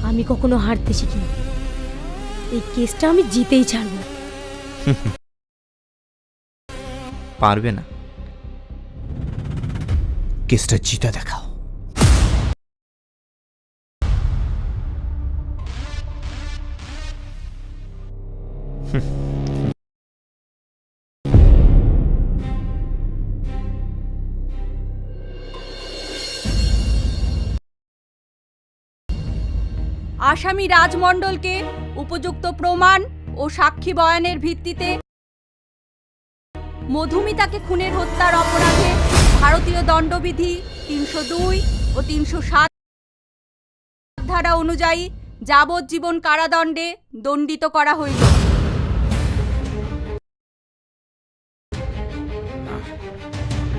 আমি কখনো হারতে শিখিনি। এই কেসটা আমি জিতেই ছাড়ব। পারবে না, কেসটা জিতে দেখাও। আসামি রাজমণ্ডলকে উপযুক্ত প্রমাণ ও সাক্ষী বয়ানের ভিত্তিতে মধুমিতাকে খুনের হত্যার অপরাধে ভারতীয় দণ্ডবিধি ৩০২ ও ৩০৭ ধারা অনুযায়ী যাবজ্জীবন কারাদণ্ডে দণ্ডিত করা হইল।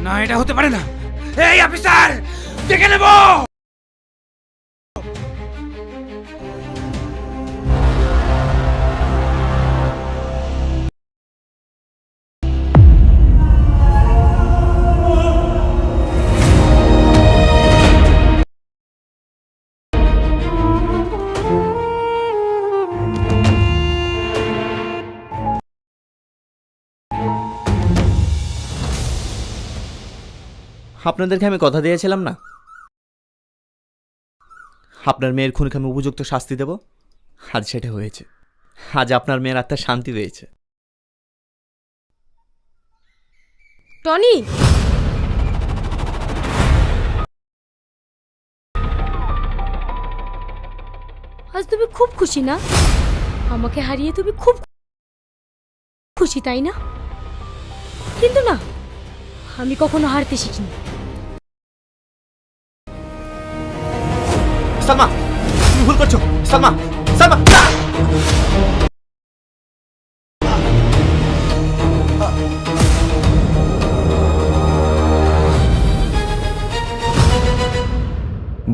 না, এটা হতে পারে না। এই অফিসার, দেখে নেব। আপনাদেরকে আমি কথা দিয়েছিলাম না, আপনার মেয়ের খুনকে আমি উপযুক্ত শাস্তি দেব। আজ সেটা হয়েছে। আজ আপনার মেয়ের আত্মার শান্তি পেয়েছে। টনি, আজ তুমি খুব খুশি না? আমাকে হারিয়ে তুমি খুব খুশি, তাই না? কিন্তু না, আমি কখনো হারতে শিখিনি। সালমা, তুমি ভুল করছো। সালমা, সালমা,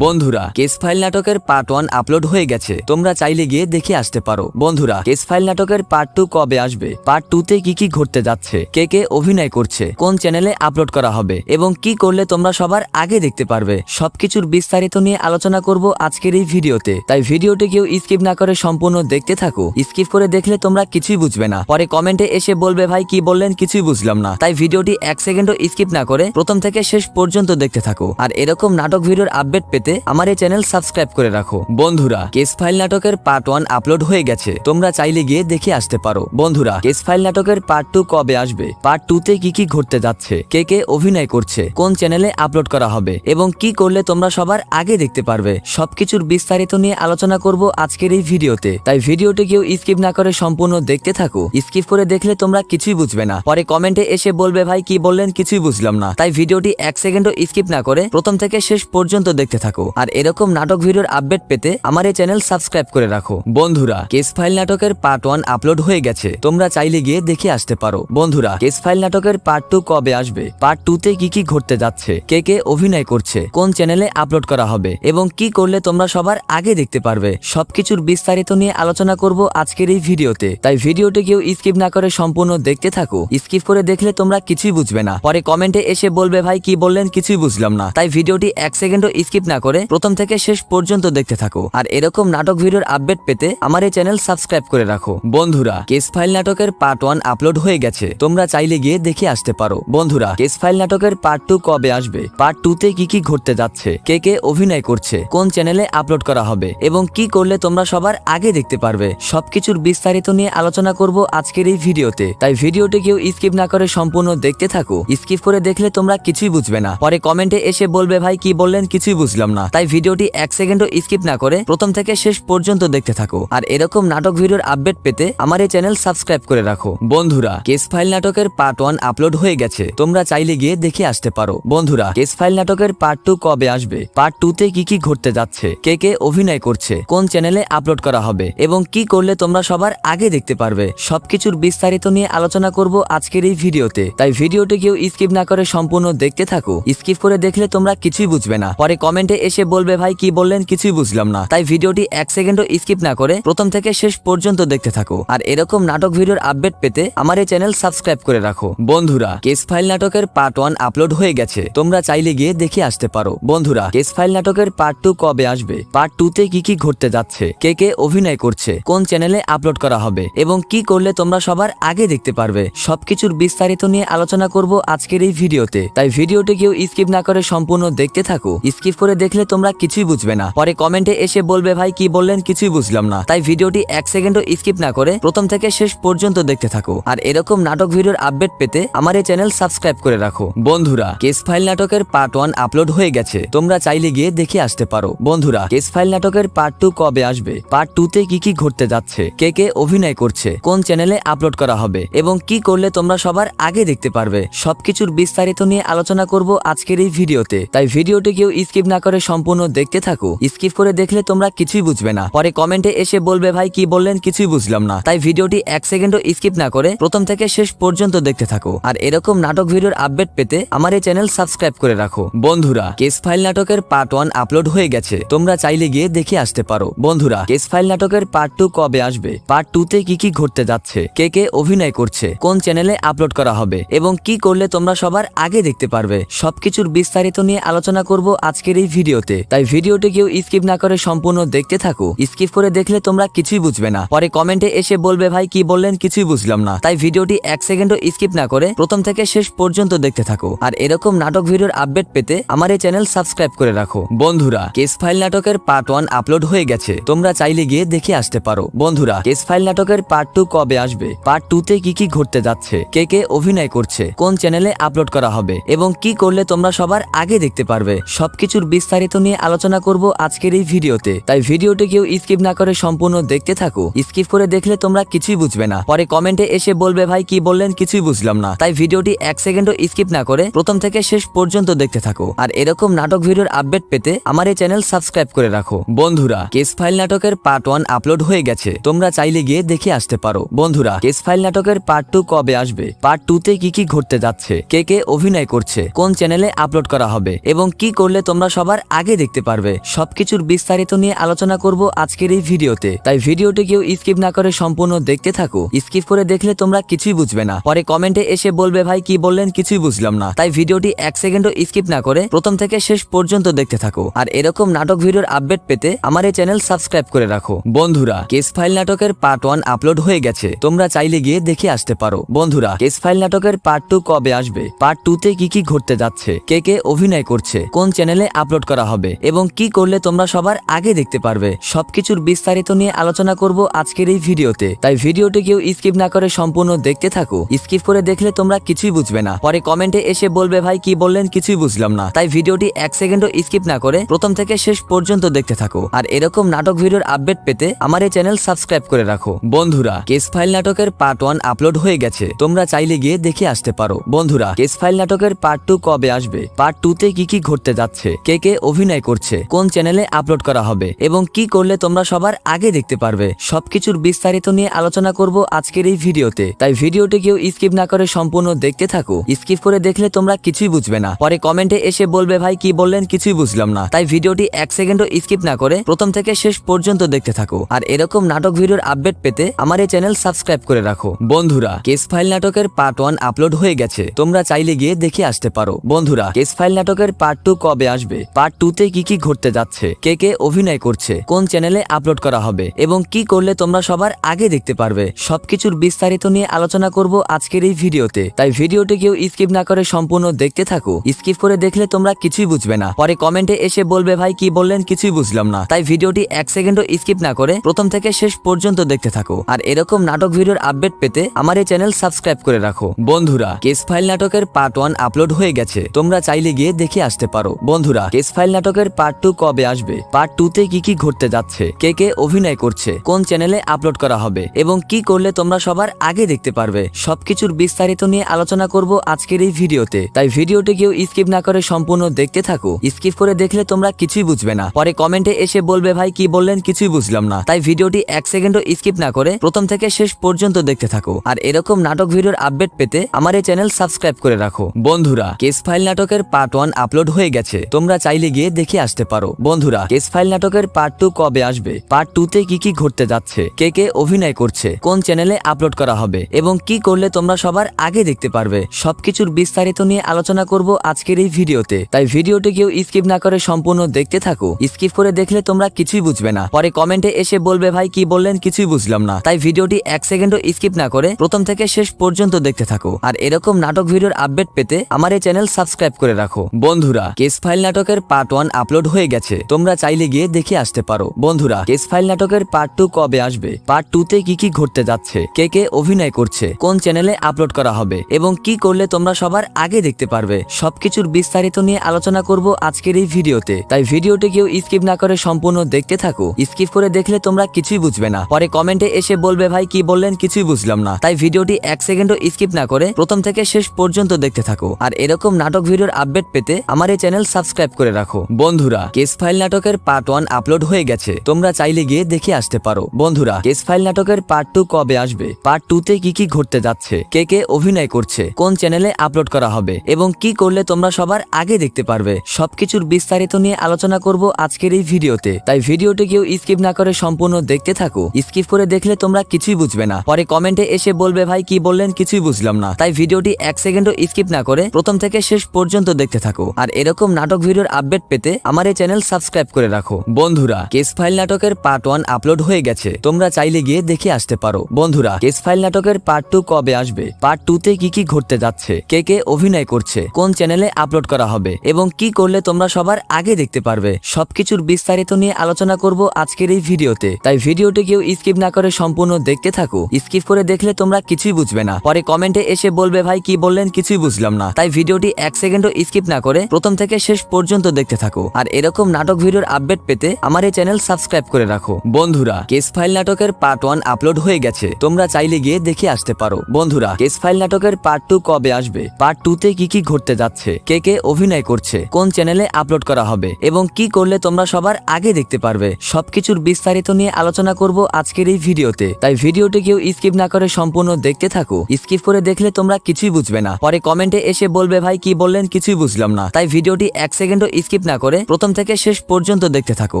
বন্ধুরা, কেস ফাইল নাটকের পার্ট 1 আপলোড হয়ে গেছে, তোমরা চাইলে গিয়ে দেখে আসতে পারো। বন্ধুরা, কেস ফাইল নাটকের পার্ট 2 কবে আসবে, পার্ট 2 তে কি কি ঘটতে যাচ্ছে, কে কে অভিনয় করছে, কোন চ্যানেলে আপলোড করা হবে এবং কি করলে তোমরা সবার আগে দেখতে পারবে, সবকিছুর বিস্তারিত নিয়ে আলোচনা করব আজকের এই ভিডিওতে। তাই ভিডিওটি কেউ স্কিপ না করে সম্পূর্ণ দেখতে থাকো। স্কিপ করে দেখলে তোমরা কিছুই বুঝবে না, পরে কমেন্টে এসে বলবে ভাই কি বললেন, কিছুই বুঝলাম না। তাই ভিডিওটি 1 সেকেন্ডও স্কিপ না করে প্রথম থেকে শেষ পর্যন্ত দেখতে থাকো। আর এরকম নাটক ভিডিওর আপডেট পেতে আমার এই চ্যানেল সাবস্ক্রাইব করে রাখো। বন্ধুরা, কেস ফাইল নাটকের পার্ট 1 আপলোড হয়ে গেছে, তোমরা চাইলে গিয়ে দেখে আসতে পারো। বন্ধুরা, কেস ফাইল নাটকের পার্ট 2 কবে আসবে, পার্ট 2 তে কি কি ঘটতে যাচ্ছে, কে কে অভিনয় করছে, কোন চ্যানেলে আপলোড করা হবে এবং কি করলে তোমরা সবার আগে দেখতে পারবে, সবকিছুর বিস্তারিত নিয়ে আলোচনা করব আজকের এই ভিডিওতে। তাই ভিডিওটি কেউ স্কিপ না করে সম্পূর্ণ দেখতে থাকো। স্কিপ করে দেখলে তোমরা কিছুই বুঝবে না, পরে কমেন্টে এসে বলবে ভাই কি বললেন, কিছুই বুঝলাম না। তাই ভিডিওটি 1 সেকেন্ডও স্কিপ না করে প্রথম থেকে শেষ পর্যন্ত দেখতে থাকো। আর এরকম নাটক ভিডিওর আপডেট পেতে আমার এই চ্যানেল সাবস্ক্রাইব করে রাখো। বন্ধুরা, কেস ফাইল নাটকের পার্ট 1 আপলোড হয়ে গেছে, তোমরা চাইলে গিয়ে দেখে আসতে পারো। বন্ধুরা, কেস ফাইল নাটকের পার্ট 2 কবে আসবে, পার্ট 2 তে কি কি ঘটতে যাচ্ছে, কে কে অভিনয় করছে, কোন চ্যানেলে আপলোড করা হবে এবং কি করলে তোমরা সবার আগে দেখতে পারবে, সবকিছুর বিস্তারিত নিয়ে আলোচনা করব আজকের এই ভিডিওতে। তাই ভিডিওটি কেউ স্কিপ না করে সম্পূর্ণ দেখতে থাকো। স্কিপ করে দেখলে তোমরা কিছুই বুঝবে না, পরে কমেন্টে এসে বলবে ভাই কি বললেন, কিছুই বুঝলাম না। তাই ভিডিওটি 1 সেকেন্ডও স্কিপ না করে প্রথম থেকে শেষ পর্যন্ত দেখতে থাকো। আর এরকম নাটক ভিডিওর আপডেট পেতে আমার এই চ্যানেল সাবস্ক্রাইব করে রাখো। বন্ধুরা, কেস ফাইল নাটকের পার্ট 1 আপলোড হয়ে গেছে, তোমরা চাইলে গিয়ে দেখে আসতে পারো। বন্ধুরা, কেস ফাইল নাটকের পার্ট 2 কবে আসবে, পার্ট 2 তে কি কি ঘটতে যাচ্ছে, কে কে অভিনয় করছে, কোন চ্যানেলে আপলোড করা হবে এবং কি করলে তোমরা সবার আগে দেখতে পারবে, সবকিছুর বিস্তারিত নিয়ে আলোচনা করব আজকের এই ভিডিওতে। তাই ভিডিওটি কেউ স্কিপ না করে সম্পূর্ণ দেখতে থাকো। স্কিপ করে দেখলে তোমরা কিছুই বুঝবে না, পরে কমেন্টে এসে বলবে ভাই কি বললেন, কিছুই বুঝলাম না। তাই ভিডিওটি 1 সেকেন্ডও স্কিপ না করে প্রথম থেকে শেষ পর্যন্ত দেখতে থাকো। আর এরকম নাটক ভিডিওর আপডেট পেতে আমার এই চ্যানেল সাবস্ক্রাইব করে রাখো। বন্ধুরা, কেস ফাইল নাটকের পার্ট 1 আপলোড হয়ে গেছে, তোমরা চাইলে গিয়ে দেখে আসতে পারো। বন্ধুরা, কেস ফাইল নাটকের পার্ট 2 কবে আসবে, পার্ট 2 তে কি কি ঘটতে যাচ্ছে, কে কে অভিনয় করছে, কোন চ্যানেলে আপলোড করা হবে এবং কি করলে তোমরা সবার আগে দেখতে পারবে, সবকিছুর বিস্তারিত নিয়ে আলোচনা করব আজকের এই ভিডিওতে। তাই ভিডিওটি কেউ স্কিপ না করে সম্পূর্ণ দেখতে থাকো। স্কিপ করে দেখলে তোমরা কিছুই বুঝবে না, পরে কমেন্টে এসে বলবে ভাই কি বললেন কিছুই বুঝলাম না, তাই ভিডিওটি 1 সেকেন্ডও স্কিপ না করে প্রথম থেকে শেষ পর্যন্ত দেখতে থাকো। আর এরকম নাটক ভিডিওর আপডেট পেতে আমার এই চ্যানেল সাবস্ক্রাইব করে রাখো। বন্ধুরা, কেস ফাইল নাটকের পার্ট 1 আপলোড হয়ে গেছে, তোমরা চাইলে গিয়ে দেখে আসতে পারো। বন্ধুরা, কেস ফাইল নাটকের পার্ট 2 কবে আসবে, পার্ট 2 তে কি কি ঘটতে যাচ্ছে, কে কে অভিনয় করছে, কোন চ্যানেলে আপলোড করা হবে এবং কি করলে তোমরা সবার আগে দেখতে পারবে, সবকিছুর বিস্তারিত নিয়ে আলোচনা করব আজকের এই ভিডিওতে। তাই ভিডিওটি কেউ স্কিপ না করে সম্পূর্ণ দেখতে থাকো। স্কিপ করে দেখলে তোমরা কিছুই বুঝবে না, পরে কমেন্টে এসে বলবে ভাই কি বললেন কিছুই বুঝলাম না। তাই ভিডিওটি 1 সেকেন্ডও স্কিপ না করে প্রথম থেকে শেষ পর্যন্ত দেখতে থাকো। আর এরকম নাটক ভিডিওর আপডেট পেতে আমার এই চ্যানেল সাবস্ক্রাইব করে রাখো। বন্ধুরা, কেস ফাইল নাটকের পার্ট 1 আপলোড হয়ে গেছে, তোমরা চাইলে গিয়ে দেখে আসতে পারো। বন্ধুরা, কেস ফাইল নাটকের পার্ট 2 কবে আসবে, পার্ট 2 তে কি কি ঘটতে যাচ্ছে, কে কে অভিনয় করছে, কোন চ্যানেলে আপলোড করা হবে এবং কি করলে তোমরা সবার আগে দেখতে পারবে, সবকিছুর বিস্তারিত নিয়ে আলোচনা করব আজকের এই ভিডিওতে। তাই ভিডিওটি কেউ স্কিপ না করে সম্পূর্ণ দেখতে থাকো। স্কিপ করে দেখলে তোমরা কিছুই বুঝবে না, পরে কমেন্টে এসে বলবে ভাই কি বললেন কিছুই বুঝলাম না। তাই ভিডিওটি 1 সেকেন্ডও স্কিপ না করে প্রথম থেকে শেষ পর্যন্ত দেখতে থাকো। আর এরকম নাটক ভিডিওর আপডেট পেতে আমার এই চ্যানেল সাবস্ক্রাইব করে রাখো। বন্ধুরা, কেস ফাইল নাটকের পার্ট 1 আপলোড হয়ে গেছে, তোমরা চাইলে গিয়ে দেখে আসতে পারো। বন্ধুরা, কেস ফাইল নাটকের পার্ট 2 কবে আসবে, পার্ট 2 তে কি কি ঘটতে যাচ্ছে, কে কে অভিনয় করছে, কোন চ্যানেলে আপলোড করা হবে এবং কি করলে তোমরা সবার আগে দেখতে পারবে, সবকিছুর বিস্তারিত নিয়ে আলোচনা করব আজকের এই ভিডিওতে। তাই ভিডিওটি কেউ স্কিপ না করে সম্পূর্ণ দেখতে থাকো। স্কিপ করে দেখলে তোমরা কিছুই বুঝবে না, পরে কমেন্টে এসে বলবে ভাই কি বললেন কিছুই বুঝলাম না। তাই ভিডিওটি 1 সেকেন্ডও স্কিপ না করে প্রথম থেকে শেষ পর্যন্ত দেখতে থাকো। আর এরকম নাটক ভিডিওর আপডেট পেতে আমার এই চ্যানেল সাবস্ক্রাইব করে রাখো। বন্ধুরা, কেস ফাইল নাটকের পার্ট 1 আপলোড হয়ে গেছে, তোমরা চাইলে গিয়ে দেখে আসতে পারো। বন্ধুরা, কেস ফাইল নাটকের পার্ট 2 কবে আসবে, পার্ট 2 তে কি কি ঘটতে যাচ্ছে, কে কে অভিনয় করছে, কোন চ্যানেলে আপলোড করা হবে এবং কি করলে তোমরা সবার আগে দেখতে পারবে, সবকিছুর বিস্তারিত নিয়ে আলোচনা করব আজকের এই ভিডিওতে। তাই ভিডিওটি কেউ স্কিপ না করে সম্পূর্ণ দেখতে থাকো। স্কিপ করে দেখলে তোমরা কিছুই বুঝবে না, পরে কমেন্টে এসে বলবে ভাই কি বললেন কিছুই বুঝলাম না। তাই ভিডিওটি 1 সেকেন্ডও স্কিপ না করে প্রথম থেকে শেষ পর্যন্ত দেখতে থাকো। আর এরকম নাটক ভিডিওর আপডেট পেতে আমার এই চ্যানেল সাবস্ক্রাইব করে রাখো। বন্ধুরা, কেস ফাইল নাটকের পার্ট 1 আপলোড হয়ে গেছে, তোমরা চাইলে গিয়ে দেখে আসতে পারো। বন্ধুরা, কেস ফাইল নাটকের পার্ট 2 কবে আসবে, পার্ট 2 তে কি কি ঘটতে যাচ্ছে, কে কে অভিনয় করছে, কোন চ্যানেলে আপলোড করা হবে এবং কি করলে তোমরা সবার আগে দেখতে পারবে, সবকিছুর বিস্তারিত নিয়ে আলোচনা করব আজকের এই ভিডিওতে। তাই ভিডিওটি কেউ স্কিপ না করে সম্পূর্ণ দেখতে থাকো। স্কিপ করে দেখলে তোমরা কিছুই বুঝবে না, পরে কমেন্টে এসে বলবে ভাই কি বললেন কিছুই বুঝলাম না। তাই ভিডিওটি 1 সেকেন্ডও স্কিপ না করে প্রথম থেকে শেষ পর্যন্ত দেখতে থাকো। আর এরকম নাটক ভিডিওর আপডেট পেতে আমার এই চ্যানেল সাবস্ক্রাইব করে রাখো। বন্ধুরা, কেস ফাইল নাটকের পার্ট 1 আপলোড হয়ে গেছে, তোমরা চাইলে গিয়ে দেখে আসতে পারো। বন্ধুরা, কেস ফাইল নাটকের পার্ট 2 কবে আসবে, পার্ট 2 তে কি কি ঘটতে যাচ্ছে, কে কে অভিনয় করছে, কোন চ্যানেলে আপলোড করা হবে এবং কি করলে তোমরা সবার আগে দেখতে পারবে, সবকিছুর বিস্তারিত নিয়ে আলোচনা করব আজকের এই ভিডিওতে। তাই ভিডিওটি কেউ স্কিপ না করে সম্পূর্ণ দেখতে থাকো। স্কিপ করে দেখলে তোমরা কিছুই বুঝবে না, পরে কমেন্টে এসে বলবে ভাই কি বললেন কিছুই বুঝলাম না। তাই ভিডিওটি 1 সেকেন্ডও স্কিপ না করে প্রথম থেকে শেষ পর্যন্ত দেখতে থাকো। আর এরকম নাটক ভিডিওর আপডেট পেতে আমার এই চ্যানেল সাবস্ক্রাইব করে রাখো। বন্ধুরা, কেস ফাইল নাটকের পার্ট 1 আপলোড হয়ে গেছে, তোমরা চাইলে গিয়ে দেখে আসতে পারো। বন্ধুরা, কেস ফাইল নাটকের পার্ট 2 কবে আসবে, পার্ট 2 তে কি কি ঘটতে যাচ্ছে, কে কে অভিনয় করছে, কোন চ্যানেলে আপলোড করা হবে এবং কি করলে তোমরা সবার আগে দেখতে পারবে, সবকিছুর বিস্তারিত নিয়ে আলোচনা করব আজকের এই ভিডিওতে। তাই ভিডিওটি কেউ স্কিপ না করে সম্পূর্ণ দেখতে থাকো। স্কিপ করে দেখলে তোমরা কিছুই বুঝবে না, পরে কমেন্টে এসে বলবে ভাই কি বললেন কিছুই বুঝলাম না। তাই ভিডিওটি 1 সেকেন্ডও স্কিপ না করে প্রথম থেকে শেষ পর্যন্ত দেখতে থাকো। আর এরকম নাটক ভিডিওর আপডেট পেতে আমার এই চ্যানেল সাবস্ক্রাইব করে রাখো। বন্ধুরা, কেস ফাইল নাটকের পার্ট 1 আপলোড হয়ে গেছে, তোমরা চাইলে গিয়ে দেখে আসতে পারো। বন্ধুরা, কেস ফাইল নাটকের পার্ট 2 কবে আসবে, পার্ট 2 তে কি কি ঘটতে যাচ্ছে, কে কে অভিনয় করছে, কোন চ্যানেলে আপলোড করা হবে এবং কি করলে তোমরা সবার আগে দেখতে পারবে, সবকিছুর বিস্তারিত নিয়ে আলোচনা করব আজকের এই ভিডিওতে। তাই ভিডিওটি কেউ স্কিপ না করে সম্পূর্ণ দেখতে থাকো। স্কিপ করে দেখলে তোমরা কিছুই বুঝবে না, পরে কমেন্টে এসে বলবে ভাই কি বললেন কিছুই বুঝলাম না। তাই ভিডিওটি 1 সেকেন্ডও স্কিপ না করে প্রথম থেকে শেষ পর্যন্ত দেখতে থাকো। আর এরকম নাটক ভিডিওর আপডেট পেতে আমার এই চ্যানেল সাবস্ক্রাইব করে রাখো। বন্ধুরা, কেস ফাইল নাটকের পার্ট 1 আপলোড হয়ে গেছে, তোমরা চাইলে গিয়ে দেখে আসতে পারো। বন্ধুরা, কেস ফাইল নাটকের পার্ট 2 কবে আসবে, পার্ট 2 তে কি কি ঘটতে যাচ্ছে, কে কে অভিনয় করছে, কোন চ্যানেলে আপলোড করা হবে এবং কি করলে তোমরা সবার আগে দেখতে পারবে, সবকিছুর বিস্তারিত নিয়ে আলোচনা করব আজকের এই ভিডিওতে। তাই ভিডিওটি কেউ স্কিপ না করে সম্পূর্ণ দেখতে থাকো। স্কিপ করে দেখলে তোমরা কিছুই বুঝবে না, পরে কমেন্টে এসে বলবে ভাই কি বললেন কিছুই বুঝলাম না। তাই ভিডিওটি 1 সেকেন্ডও স্কিপ না করে প্রথম থেকে শেষ পর্যন্ত দেখতে থাকো। আর এরকম নাটক ভিডিওর আপডেট পেতে আমার এই চ্যানেল সাবস্ক্রাইব করে রাখো। বন্ধুরা, কেস ফাইল নাটকের পার্ট 1 আপলোড হয়ে গেছে, তোমরা চাইলে চাইলে গিয়ে দেখে আসতে পারো। বন্ধুরা, কেস ফাইল নাটকের পার্ট 2 কবে আসবে, পার্ট 2তে কি কি ঘটতে যাচ্ছে, কে কে অভিনয় করছে, কোন চ্যানেলে আপলোড করা হবে এবং কি করলে তোমরা সবার আগে দেখতে পারবে, সবকিছুর বিস্তারিত নিয়ে আলোচনা করব আজকের এই ভিডিওতে। তাই ভিডিওটি কেউ স্কিপ না করে সম্পূর্ণ দেখতে থাকো। স্কিপ করে দেখলে তোমরা কিছুই বুঝবে না, পরে কমেন্টে এসে বলবে ভাই কি বললেন কিছুই বুঝলাম না। তাই ভিডিওটি 1 সেকেন্ডও স্কিপ না করে প্রথম থেকে শেষ পর্যন্ত দেখতে থাকো। আর এরকম নাটক ভিডিওর আপডেট পেতে আমার এই চ্যানেল সাবস্ক্রাইব করে রাখো। বন্ধুরা, কেস ফাইল নাটকের পার্ট 1 আপলোড হয়ে গেছে, তোমরা চাইলে গিয়ে দেখে আসতে পারো। বন্ধুরা, কেস ফাইল নাটকের পার্ট 2 কবে আসবে, পার্ট 2তে কি কি ঘটতে যাচ্ছে, কে কে অভিনয় করছে, কোন চ্যানেলে আপলোড করা হবে এবং কি করলে তোমরা সবার আগে দেখতে পারবে, সবকিছুর বিস্তারিত নিয়ে আলোচনা করব আজকের এই ভিডিওতে। তাই ভিডিওটি কেউ স্কিপ না করে সম্পূর্ণ দেখতে থাকো। স্কিপ করে দেখলে তোমরা কিছুই বুঝবে না, পরে কমেন্টে এসে বলবে ভাই কি বললেন কিছুই বুঝলাম না। তাই ভিডিওটি 1 সেকেন্ডও স্কিপ না করে প্রথম থেকে শেষ পর্যন্ত দেখতে থাকো। আর এরকম নাটক ভিডিওর আপডেট পেতে আমার এই চ্যানেল সাবস্ক্রাইব করে রাখো। বন্ধুরা, কেস ফাইল নাটকের পার্ট 1 আপলোড হয়ে গেছে, তোমরা চাইলে গিয়ে দেখে আসতে পারো। বন্ধুরা, কেস ফাইল নাটকের পার্ট 2 কবে আসবে, পার্ট 2তে কি কি ঘটতে যাচ্ছে, কে কে অভিনয় করছে, কোন চ্যানেলে আপলোড করা হবে এবং কি করলে তোমরা সবার আগে দেখতে পারবে, সবকিছুর বিস্তারিত নিয়ে আলোচনা করব আজকের এই ভিডিওতে। তাই ভিডিওটি কেউ স্কিপ না করে সম্পূর্ণ দেখতে থাকো। স্কিপ করে দেখলে তোমরা কিছুই বুঝবে না, পরে কমেন্টে এসে বলবে ভাই কি বললেন কিছুই বুঝলাম না। তাই ভিডিওটি 1 সেকেন্ডও স্কিপ না করে প্রথম থেকে শেষ পর্যন্ত দেখতে থাকো। আর এরকম নাটক ভিডিওর আপডেট পেতে আমার এই চ্যানেল সাবস্ক্রাইব করে রাখো। বন্ধুরা, কেস ফাইল নাটকের পার্ট 1 আপলোড হয়ে গেছে, তোমরা চাইলে গিয়ে দেখে আসতে পারো। বন্ধুরা, কেস ফাইল নাটকের পার্ট 2 কবে আসবে, পার্ট 2তে কি কি ঘটতে যাচ্ছে, কে কে অভিনয় করছে, কোন চ্যানেলে আপলোড করা হবে এবং কি করলে তোমরা সবার আগে দেখতে পারবে, সবকিছুর বিস্তারিত নিয়ে আলোচনা করব আজকের এই ভিডিওতে। তাই ভিডিওটি কেউ স্কিপ না করে সম্পূর্ণ দেখতে থাকো। স্কিপ করে দেখলে তোমরা কিছুই বুঝবে না, পরে কমেন্টে এসে বলবে ভাই কি বললেন কিছুই বুঝলাম না। তাই ভিডিওটি 1 সেকেন্ডও স্কিপ না করে প্রথম থেকে শেষ পর্যন্ত দেখতে থাকো। আর এরকম নাটক ভিডিওর আপডেট পেতে আমার এই চ্যানেল সাবস্ক্রাইব করে রাখো। বন্ধুরা, কেস ফাইল নাটকের পার্ট 1 আপলোড হয়ে গেছে, তোমরা চাইলে গিয়ে দেখে আসতে পারো। বন্ধুরা, কেস ফাইল নাটকের পার্ট 2 কবে আসবে, পার্ট 2তে কি কি ঘটতে যাচ্ছে, কে কে অভিনয় করছে, কোন চ্যানেলে আপলোড করা হবে এবং কি করলে তোমরা সবার আগে দেখতে পারবে, সবকিছুর বিস্তারিত নিয়ে আলোচনা করব আজকের এই ভিডিওতে। তাই ভিডিওটি কেউ স্কিপ না করে সম্পূর্ণ দেখতে থাকো। স্কিপ করে দেখলে তোমরা কিছুই বুঝবে না, পরে কমেন্টে এসে বলবে ভাই কি বললেন কিছুই বুঝলাম না। তাই ভিডিওটি 1 সেকেন্ডও স্কিপ না করে প্রথম থেকে শেষ পর্যন্ত দেখতে থাকো।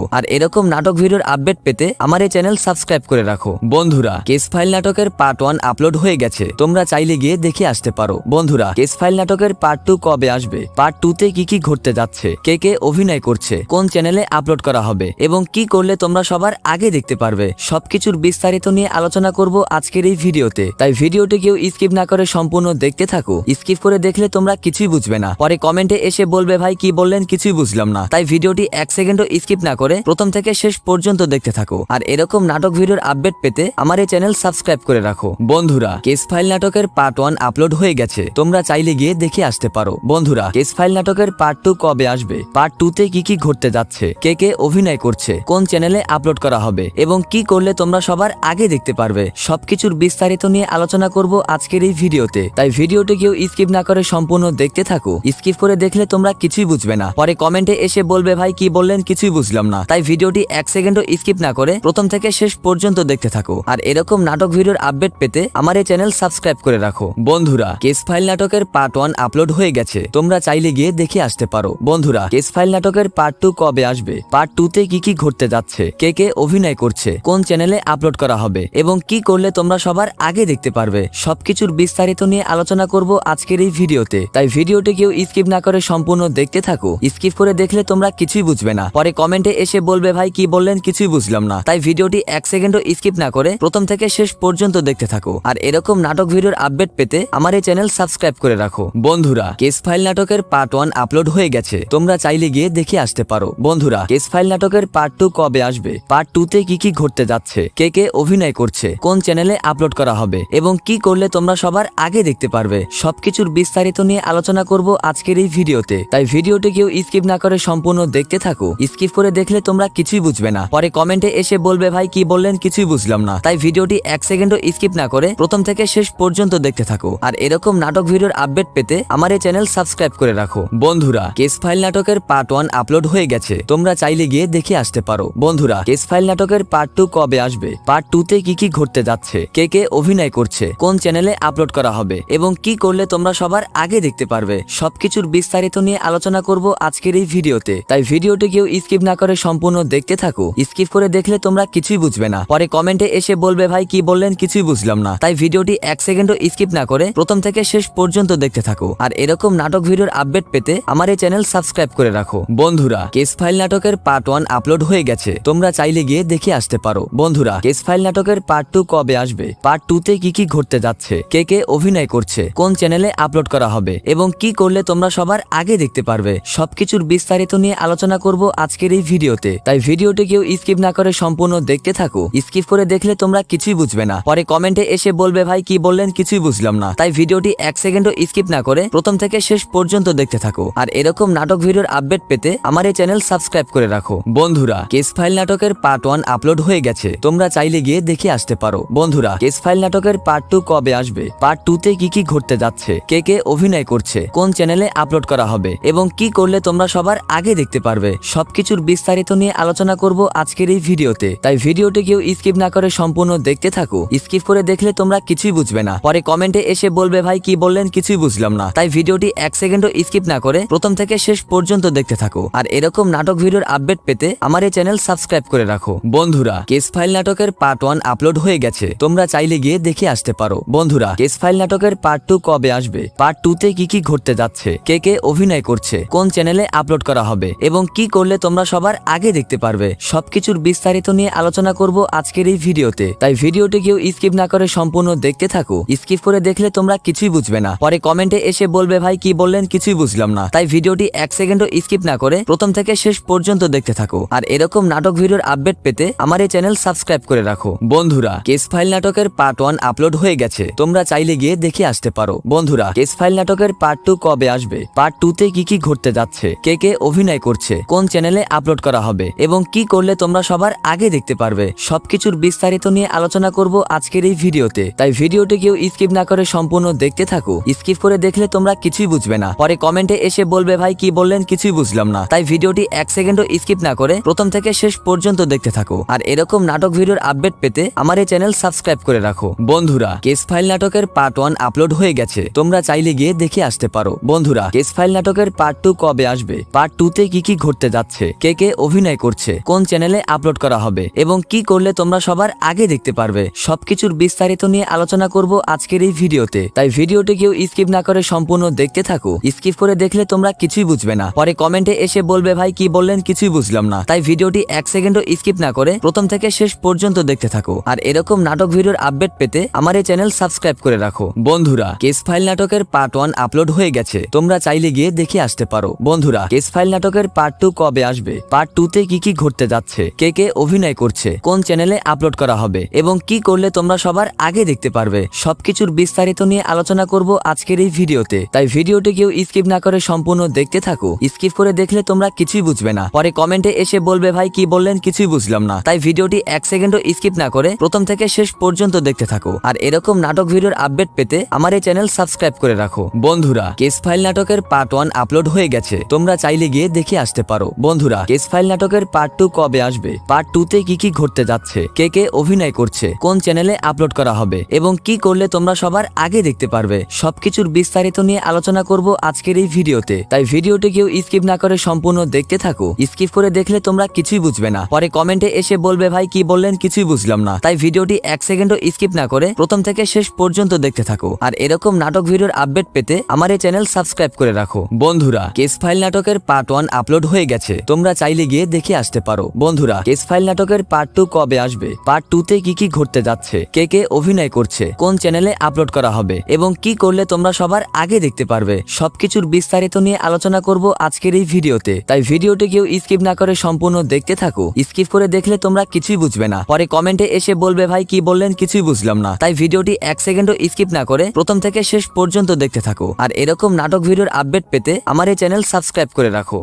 আর এরকম নাটক ভিডিওর আপডেট পেতে আমার এই চ্যানেল সাবস্ক্রাইব করে রাখো। বন্ধুরা, কেস ফাইল নাটকের পার্ট 1 আপলোড হয়ে গেছে, তোমরা চাইলে গিয়ে দেখে আসতে পারো। বন্ধুরা, কেস ফাইল নাটকের পার্ট 2 কবে আসবে, পার্ট 2তে কি কি ঘটতে যাচ্ছে, কে কে অভিনয় করছে, কোন চ্যানেলে আপলোড করা হবে এবং কি করলে তোমরা সবার আগে দেখতে পারবে, সবকিছুর বিস্তারিত নিয়ে আলোচনা করব আজকের এই ভিডিওতে। তাই ভিডিওটি কেউ স্কিপ না করে সম্পূর্ণ দেখতে থাকো। স্কিপ করে দেখলে তোমরা কিছুই বুঝবে না, পরে কমেন্টে এসে বলবে ভাই কি বললেন কিছুই বুঝলাম না। তাই ভিডিওটি 1 সেকেন্ডও স্কিপ না করে প্রথম থেকে শেষ পর্যন্ত দেখতে থাকো। আর এরকম নাটক ভিডিওর আপডেট পেতে আমার এই চ্যানেল সাবস্ক্রাইব করে রাখো। বন্ধুরা, কেস ফাইল নাটকের পার্ট 1 আপলোড হয়ে গেছে, তোমরা চাইলে গিয়ে দেখে আসতে পারো। বন্ধুরা, কেস ফাইল নাটকের পার্ট 2 কবে আসবে, পার্ট 2তে কি কি ঘটতে যাচ্ছে, কে কে অভিনয় করছে, কোন চ্যানেলে আপলোড করা হবে এবং কি করলে তোমরা সবার আগে দেখতে পারবে, সবকিছুর বিস্তারিত নিয়ে আলোচনা করব আজকের এই ভিডিওতে। তাই ভিডিওটি কেউ স্কিপ না করে সম্পূর্ণ দেখতে থাকো। স্কিপ করে দেখলে তোমরা কিছুই বুঝবে না, পরে কমেন্টে এসে বলবে ভাই কি বললেন কিছুই বুঝলাম না। তাই ভিডিওটি 1 সেকেন্ডও স্কিপ না করে প্রথম থেকে শেষ পর্যন্ত দেখতে থাকো। আর এরকম নাটক ভিডিওর আপডেট পেতে আমার এই চ্যানেল সাবস্ক্রাইব করে রাখো। বন্ধুরা, কেস ফাইল নাটকের পার্ট 1 আপলোড হয়ে গেছে, তোমরা চাইলে গিয়ে দেখে আসতে পারো। বন্ধুরা, কেস ফাইল নাটকের পার্ট 2 কবে আসবে, পার্ট 2তে কি কি ঘটতে যাচ্ছে, কে কে অভিনয় করছে, কোন চ্যানেলে আপলোড করা হবে এবং কি করলে তোমরা সবার আগে দেখতে পারবে, সবকিছুর বিস্তারিত নিয়ে আলোচনা করব আজকের এই ভিডিওতে। তাই ভিডিওটি কেউ স্কিপ না করে সম্পূর্ণ দেখতে থাকো। স্কিপ করে দেখলে তোমরা কিছুই বুঝবে না, পরে কমেন্টে এসে বলবে ভাই কি বললেন কিছুই বুঝলাম না। তাই ভিডিওটি 1 সেকেন্ডও স্কিপ না করে প্রথম থেকে শেষ পর্যন্ত দেখতে থাকো। আর এরকম নাটক ভিডিওর আপডেট পেতে আমার এই চ্যানেল সাবস্ক্রাইব করে রাখো। বন্ধুরা, কেস ফাইল নাটকের পার্ট 1 আপলোড হয়ে গেছে, তোমরা চাইলে গিয়ে দেখে আসতে পারো। বন্ধুরা, কেস ফাইল নাটকের পার্ট 2 কবে আসবে, পার্ট 2তে কি কি ঘটতে যাচ্ছে, কে কে অভিনয় করছে, কোন চ্যানেলে আপলোড করা হবে এবং কি করলে তোমরা সবার আগে দেখতে পারবে, সবকিছুর বিস্তারিত নিয়ে আলোচনা করব আজকের এই ভিডিওতে। তাই ভিডিওটি কেউ স্কিপ না করে সম্পূর্ণ দেখতে থাকো। স্কিপ করে দেখলে তোমরা কিছুই বুঝবে না, পরে কমেন্টে এসে বলবে ভাই কি বললেন কিছুই বুঝলাম না। তাই ভিডিওটি 1 সেকেন্ডও স্কিপ না করে প্রথম থেকে শেষ পর্যন্ত দেখতে থাকো। আর এরকম নাটক ভিডিওর আপডেট পেতে আমার এই চ্যানেল সাবস্ক্রাইব করে রাখো। বন্ধুরা, কেস ফাইল নাটকের পার্ট 1 আপলোড হয়ে গেছে, তোমরা চাইলে গিয়ে দেখে আসতে পারো। বন্ধুরা, কেস ফাইল নাটকের পার্ট 2 কবে আসবে, পার্ট 2তে কি কি ঘটতে যাচ্ছে, কে কে অভিনয় করছে, কোন চ্যানেলে আপলোড করা হবে এবং কি করলে তোমরা সবার আগে দেখতে পারবে, সবকিছুর বিস্তারিত নিয়ে আলোচনা করব আজকের আজকের এই ভিডিওতে, তাই ভিডিওটি কেউ স্কিপ না করে সম্পূর্ণ দেখতে থাকো। স্কিপ করে দেখলে তোমরা কিছুই বুঝবে না, পরে কমেন্টে এসে বলবে ভাই কি বললেন কিছুই বুঝলাম না। তাই ভিডিওটি 1 সেকেন্ডও স্কিপ না করে প্রথম থেকে শেষ পর্যন্ত দেখতে থাকো। আর এরকম নাটক ভিডিওর আপডেট পেতে আমার এই চ্যানেল সাবস্ক্রাইব করে রাখো। বন্ধুরা, কেস ফাইল নাটকের পার্ট 1 আপলোড হয়ে গেছে, তোমরা চাইলে গিয়ে দেখে আসতে পারো। বন্ধুরা, কেস ফাইল নাটকের পার্ট 2 কবে আসবে, পার্ট 2 তে কি কি ঘটতে যাচ্ছে, কে কে অভিনয় করছে, কোন চ্যানেলে আপলোড করা হবে এবং কি করলে তোমরা সবার আগে দেখতে পারবে, সবকিছুর বিস্তারিত নিয়ে আলোচনা করব আজকের এই ভিডিওতে। তাই ভিডিওটি কেউ স্কিপ না করে সম্পূর্ণ দেখতে থাকো। স্কিপ করে দেখলে তোমরা কিছুই বুঝবে না, পরে কমেন্টে এসে বলবে ভাই কি বললেন কিছুই বুঝলাম না। তাই ভিডিওটি 1 সেকেন্ডও স্কিপ না করে প্রথম থেকে শেষ পর্যন্ত দেখতে থাকো। আর এরকম নাটক ভিডিওর আপডেট পেতে আমার এই চ্যানেল সাবস্ক্রাইব করে রাখো। বন্ধুরা, কেস ফাইল নাটকের পার্ট 1 আপলোড হয়ে গেছে, তোমরা চাইলে গিয়ে দেখে আসতে পারো। বন্ধুরা, কেস ফাইল নাটকের পার্ট 2 কবে আসবে, পার্ট 2 তে কি কি ঘটতে যাচ্ছে, কে কে অভিনয় করছে, কোন চ্যানেলে আপলোড করা হবে এবং কি করলে তোমরা সবার আগে দেখতে পারবে, সবকিছুর বিস্তারিত নিয়ে আলোচনা করব আজকের এই ভিডিওতে। তাই ভিডিওটি কেউ স্কিপ না করে সম্পূর্ণ দেখতে থাকো। স্কিপ করে দেখলে তোমরা কিছুই বুঝবে না, পরে কমেন্টে এসে বলবে ভাই কি বললেন কিছুই বুঝলাম না। তাই ভিডিওটি 1 সেকেন্ডও স্কিপ না করে প্রথম থেকে শেষ পর্যন্ত দেখতে থাকো। আর এরকম নাটক ভিডিওর আপডেট পেতে আমার এই চ্যানেল সাবস্ক্রাইব করে রাখো। বন্ধুরা, কেস ফাইল নাটকের পার্ট 1 আপলোড হয়ে গেছে, তোমরা চাইলে গিয়ে দেখে আসতে পারো। বন্ধুরা, কেস ফাইল নাটকের পার্ট 2 কবে আসবে, পার্ট 2 তে কি কি ঘটতে যাচ্ছে, কে কে অভিনয় করছে, কোন চ্যানেলে আপলোড করা হবে এবং কি করলে তোমরা সবার আগে দেখতে পারবে, সবকিছুর বিস্তারিত নিয়ে আলোচনা করব আজকের এই ভিডিওতে। তাই ভিডিওটি কেউ স্কিপ না করে সম্পূর্ণ দেখতে থাকো। স্কিপ করে দেখলে তোমরা কিছুই বুঝবে না, পরে কমেন্টে এসে বলবে ভাই কি বললেন কিছুই বুঝলাম না। তাই ভিডিওটি 1 সেকেন্ডও স্কিপ না করে প্রথম থেকে শেষ পর্যন্ত দেখতে থাকো। আর এরকম নাটক ভিডিওর আপডেট পেতে আমার এই চ্যানেল সাবস্ক্রাইব করে রাখো। বন্ধুরা, কেস ফাইল নাটকের পার্ট 1 আপলোড হয়ে গেছে, তোমরা চাইলে গিয়ে দেখে আসতে পারো। বন্ধুরা, কেস ফাইল নাটকের পার্ট 2 কবে আসবে, পার্ট 2 তে কি কি ঘটতে যাচ্ছে, কে কে অভিনয় করছে, কোন চ্যানেলে আপলোড করা হবে এবং কি করলে তোমরা সবার আগে দেখতে পারবে, সবকিছুর বিস্তারিত নিয়ে আলোচনা করব আজকের এই ভিডিওতে। তাই ভিডিওটি কেউ স্কিপ না করে সম্পূর্ণ দেখতে থাকো। স্কিপ করে দেখলে তোমরা কিছুই বুঝবে না, পরে কমেন্টে এসে বলবে ভাই কি বললেন কিছুই বুঝলাম না। তাই ভিডিওটি 1 সেকেন্ডও স্কিপ না করে প্রথম থেকে শেষ পর্যন্ত দেখতে থাকো। আর এরকম নাটক ভিডিওর আপডেট পেতে আমার এই চ্যানেল সাবস্ক্রাইব করে রাখো। বন্ধুরা, কেস ফাইল নাটকের পার্ট 1 আপলোড হয়ে গেছে, তোমরা চাইলে গিয়ে দেখে আসতে পারো। বন্ধুরা, কেস ফাইল নাটকের পার্ট 2 কবে আসবে, পার্ট 2 তে কি কি ঘটতে যাচ্ছে, কে কে অভিনয় করছে, কোন চ্যানেলে আপলোড করা হবে এবং কি করলে তোমরা সবার আগে দেখতে পারবে, সবকিছুর বিস্তারিত নিয়ে আলোচনা করব আজকের এই ভিডিওতে। তাই ভিডিওটি কেউ স্কিপ না করে সম্পূর্ণ দেখতে থাকো। স্কিপ করে দেখলে তোমরা কিছুই বুঝবে না, পরে কমেন্টে এসে বলবে ভাই কি বললেন কিছুই বুঝলাম না। তাই ভিডিওটি 1 সেকেন্ডও স্কিপ না করে প্রথম থেকে শেষ পর্যন্ত দেখতে থাকো। আর এরকম নাটক ভিডিওর আপডেট পেতে আমার এই চ্যানেল সাবস্ক্রাইব করে রাখো। বন্ধুরা, কেস ফাইল নাটকের পার্ট 1 আপলোড হয়ে গেছে, তোমরা চাইলে গিয়ে দেখে আসতে পারো। বন্ধুরা, কেস ফাইল নাটকের পার্ট 2 কবে আসবে, পার্ট 2 তে কি কি ঘটতে যাচ্ছে, কে কে অভিনয় করছে, কোন চ্যানেলে আপলোড করা হবে এবং কি করলে তোমরা সবার আগে দেখতে পারবে, সবকিছুর বিস্তারিত নিয়ে আলোচনা করব আজকের এই ভিডিওতে। তাই ভিডিওটি কেউ স্কিপ না করে সম্পূর্ণ দেখতে থাকো। স্কিপ করে দেখলে তোমরা কিছুই বুঝবে না, পরে কমেন্টে এসে বলবে ভাই কি বললেন কিছুই বুঝলাম না। তাই ভিডিওটি 1 সেকেন্ডও স্কিপ না করে প্রথম থেকে শেষ পর্যন্ত দেখতে থাকো। আর এরকম নাটক ভিডিওর আপডেট পেতে আমার এই চ্যানেল সাবস্ক্রাইব করে রাখো। বন্ধুরা, কেস ফাইল নাটকের পার্ট 1 আপলোড হয়ে গেছে, তোমরা চাইলে গিয়ে দেখে আসতে পারো। বন্ধুরা, কেস ফাইল নাটকের পার্ট 2 কবে আসবে, পার্ট 2 তে কি কি ঘটতে যাচ্ছে, কে কে অভিনয় করছে, কোন চ্যানেলে আপলোড করা হবে এবং কি করলে তোমরা সবার আগে দেখতে পারবে, সবকিছুর বিস্তারিত নিয়ে আলোচনা করব আজকের এই ভিডিওতে। তাই ভিডিওটি কেউ স্কিপ না করে সম্পূর্ণ দেখতে থাকো। স্কিপ করে দেখলে তোমরা কিছুই বুঝবে না, পরে কমেন্টে এসে বলবে ভাই কি বললেন কিছুই বুঝলাম না। তাই ভিডিওটি 1 সেকেন্ডও স্কিপ না করে প্রথম থেকে শেষ পর্যন্ত দেখতে থাকো। আর এরকম নাটক ভিডিওর আপডেট পেতে আমার এই চ্যানেল সাবস্ক্রাইব করে রাখো। বন্ধুরা, কেস ফাইল নাটকের পার্ট 1 আপলোড হয়ে গেছে, তোমরা চাইলে গিয়ে দেখে আসতে পারো। বন্ধুরা, কেস ফাইল নাটকের পার্ট 2 কবে আসবে, পার্ট 2 তে কি কি ঘটতে যাচ্ছে, কে কে অভিনয় করছে, কোন চ্যানেলে আপলোড করা হবে এবং কি করলে তোমরা সবার আগে দেখতে পারবে, সবকিছুর বিস্তারিত নিয়ে আলোচনা করব আজকের এই ভিডিওতে। তাই ভিডিওটি কেউ স্কিপ না করে সম্পূর্ণ দেখতে থাকো। স্কিপ করে দেখলে তোমরা কিছুই বুঝবে না, পরে কমেন্টে এসে বলবে ভাই কি বললেন কিছুই বুঝলাম না। তাই ভিডিওটি 1 সেকেন্ডও স্কিপ না করে প্রথম থেকে শেষ পর্যন্ত দেখতে থাকো। আর এরকম নাটক ভিডিওর আপডেট পেতে আমার এই চ্যানেল সাবস্ক্রাইব করে রাখো।